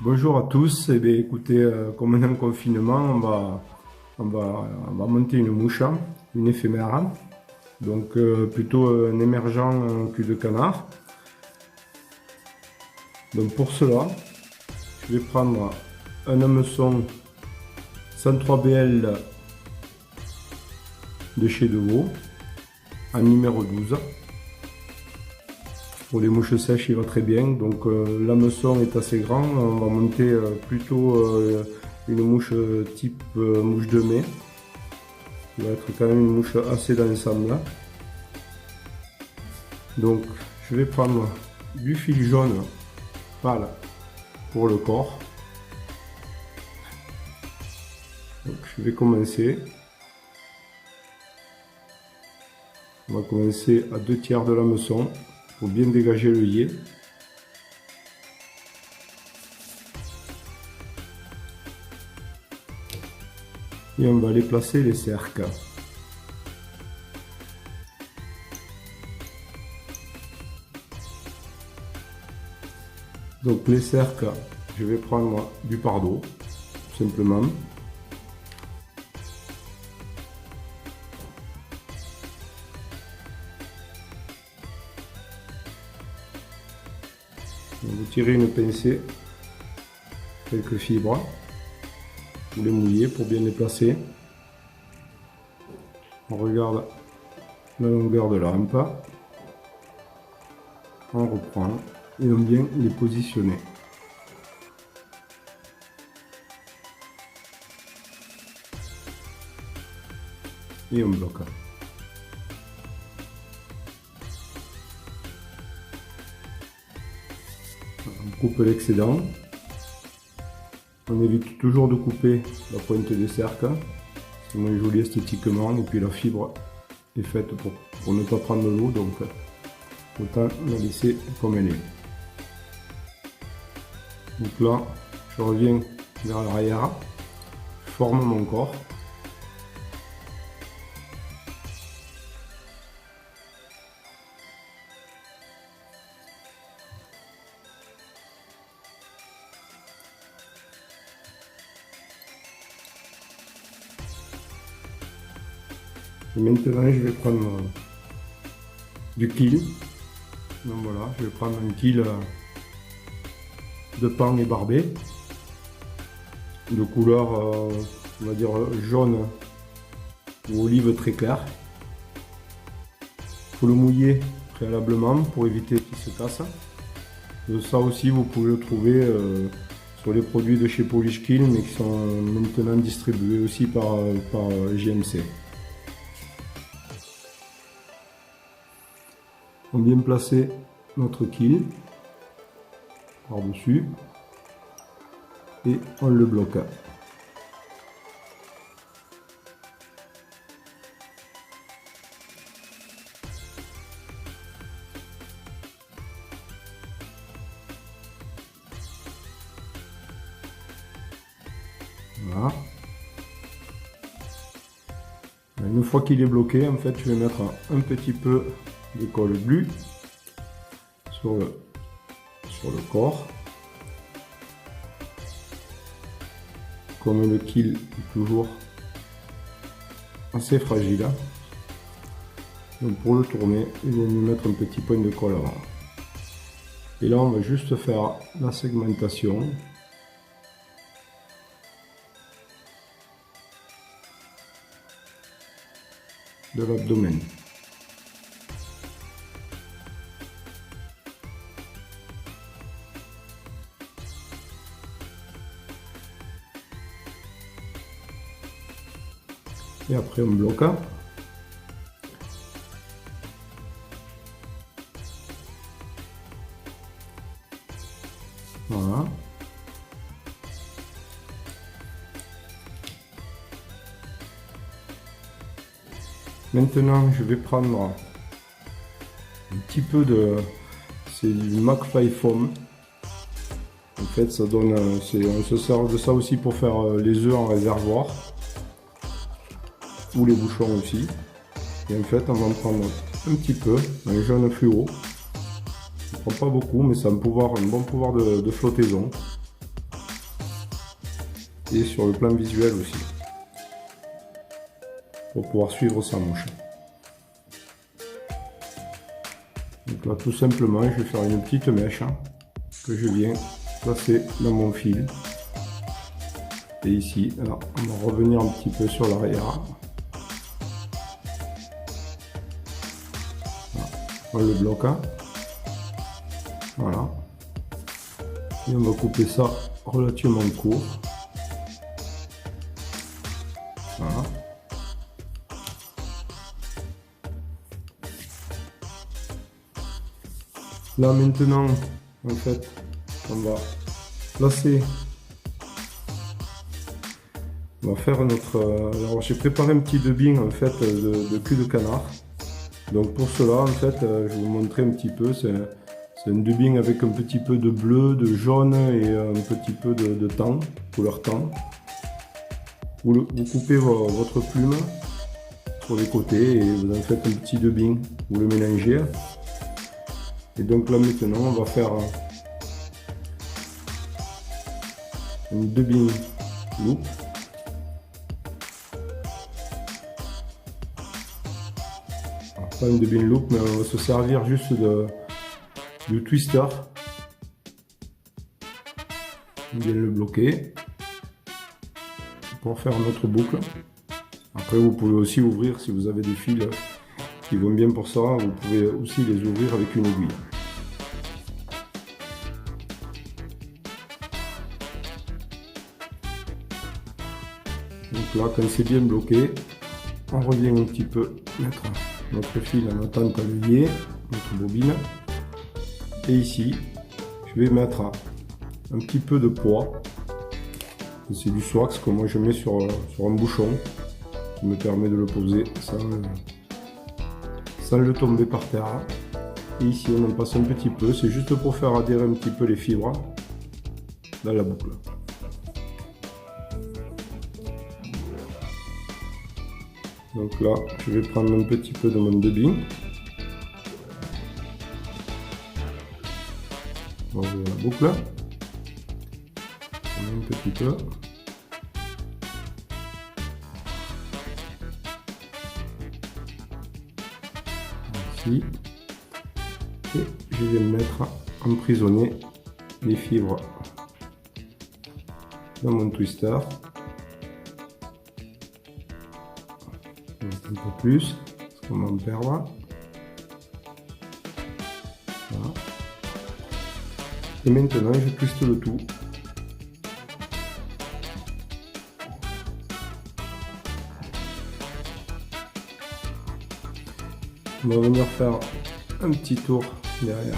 Bonjour à tous. Eh bien, écoutez, comme on est en confinement, on va monter une mouche, une éphémère. Donc plutôt un émergent cul de canard. Donc pour cela, je vais prendre un hameçon 103 BL de chez Devaux en numéro 12. Pour les mouches sèches, il va très bien. Donc l'hameçon est assez grand. On va monter plutôt une mouche type mouche de mai. Il va être quand même une mouche assez d'ensemble. Donc je vais prendre du fil jaune pâle pour le corps. Donc je vais commencer. On va commencer à 2/3 de l'hameçon pour bien dégager l'œillet. Et on va aller placer les cercles. Donc les cercles, je vais prendre du pardot, tout simplement. Vous tirez une pincée, quelques fibres, vous les mouillez pour bien les placer. On regarde la longueur de la rampe, on reprend et on vient les positionner. Et on bloque. On coupe l'excédent. On évite toujours de couper la pointe des cercles. C'est moins joli esthétiquement et puis la fibre est faite pour ne pas prendre l'eau, donc autant la laisser comme elle est. Donc là, je reviens vers l'arrière, je forme mon corps. Et maintenant, je vais prendre du kill. Donc voilà, je vais prendre un kill de pan et barbé, de couleur, on va dire jaune ou olive très clair. Il faut le mouiller préalablement pour éviter qu'il se casse. Et ça aussi, vous pouvez le trouver sur les produits de chez Polish Kill, mais qui sont maintenant distribués aussi par JMC. On vient placer notre kill par-dessus et on le bloque. Voilà. Une fois qu'il est bloqué, en fait, je vais mettre un petit peu de colle glu sur le corps. Comme le kill est toujours assez fragile, donc pour le tourner, il vaut mieux mettre un petit point de colle avant. Et là, on va juste faire la segmentation. De l'abdomen. Et après on bloque. Voilà. Maintenant, je vais prendre un petit peu de... C'est du McFly Foam. En fait, ça donne... on se sert de ça aussi pour faire les œufs en réservoir. ou les bouchons aussi. Et en fait, on va en prendre un petit peu, un jaune fluo. On ne prend pas beaucoup, mais ça a un bon pouvoir de flottaison. Et sur le plan visuel aussi, pour pouvoir suivre sa mouche. Donc là, tout simplement, je vais faire une petite mèche que je viens placer dans mon fil. Et ici, alors, on va revenir un petit peu sur l'arrière. On le bloque. Voilà. Et on va couper ça relativement court. Voilà. Là maintenant, en fait, on va placer. On va faire notre. Alors j'ai préparé un petit dubbing en fait de cul de canard. Donc pour cela, en fait, je vais vous montrer un petit peu. C'est un dubbing avec un petit peu de bleu, de jaune et un petit peu de tan, couleur tan. Vous coupez votre plume sur les côtés et vous en faites un petit dubbing. Vous le mélangez. Et donc là maintenant, on va faire une dubbing loop. Alors, pas une dubbing loop, mais on va se servir juste du twister. On vient le bloquer pour faire notre boucle. Après, vous pouvez aussi ouvrir si vous avez des fils qui vont bien pour ça. Vous pouvez aussi les ouvrir avec une aiguille. Donc là, quand c'est bien bloqué, on revient un petit peu mettre notre fil en attente à le lier, notre bobine. Et ici, je vais mettre un petit peu de poids. C'est du swax que moi je mets sur un bouchon qui me permet de le poser sans le tomber par terre. Et ici on en passe un petit peu, c'est juste pour faire adhérer un petit peu les fibres dans la boucle. Donc là, je vais prendre un petit peu de mon dubbing. On va ouvrir la boucle. On met un petit peu. Ici. Et je vais mettre emprisonner les fibres dans mon twister. Un peu plus, parce qu'on va en perdre. Voilà. Et maintenant, je twiste le tout. On va venir faire un petit tour derrière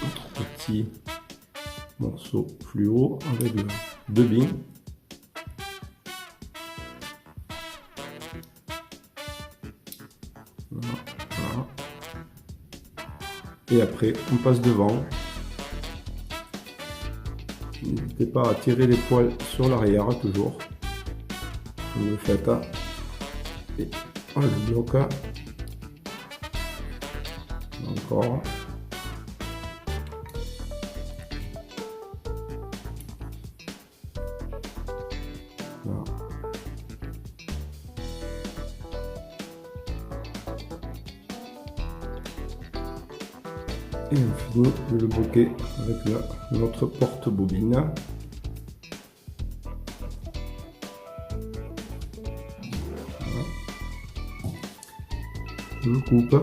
notre petit morceau fluo avec le dubbing. Voilà. Et après, on passe devant. N'hésitez pas à tirer les poils sur l'arrière toujours. Vous le faites. Et on le bloque. Encore. Voilà. Et on finit de le bloquer avec notre porte-bobine. Voilà. On le coupe.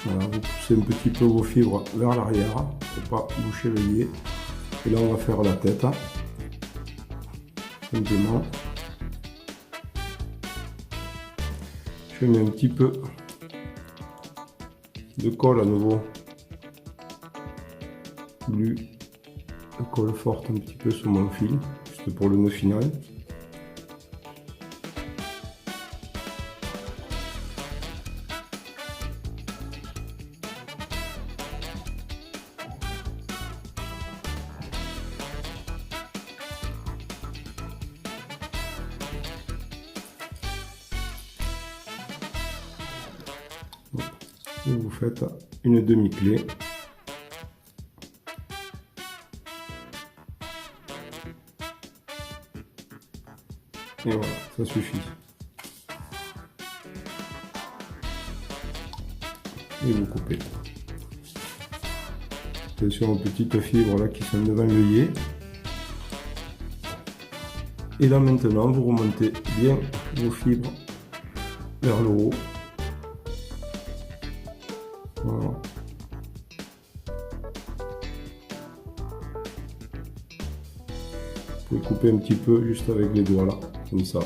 Voilà, vous poussez un petit peu vos fibres vers l'arrière pour pas boucher le lié. Et là on va faire la tête. Simplement. Je mets un petit peu de colle à nouveau. De colle forte un petit peu sur mon fil, juste pour le nœud final. Et vous faites une demi-clé. Et voilà, ça suffit. Et vous coupez. Attention aux petites fibres là qui sont devant l'œillet. Et là maintenant, vous remontez bien vos fibres vers le haut. Voilà. Vous pouvez couper un petit peu juste avec les doigts là, comme ça.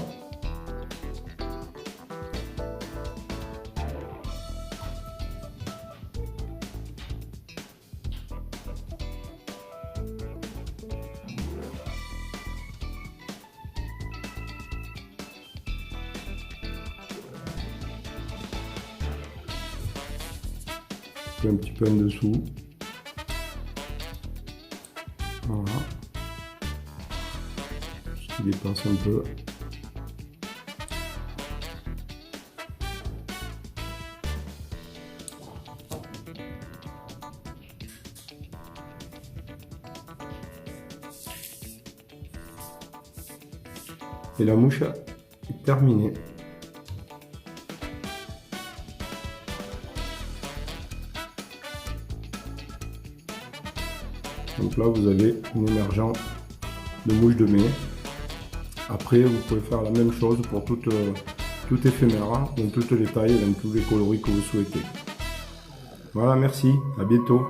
Un petit peu en dessous. Voilà. Je dépasse un peu. Et la mouche est terminée. Donc là, vous avez une émergence de mouche de mai. Après, vous pouvez faire la même chose pour tout éphémère, hein, dans toutes les tailles, dans tous les coloris que vous souhaitez. Voilà, merci, à bientôt.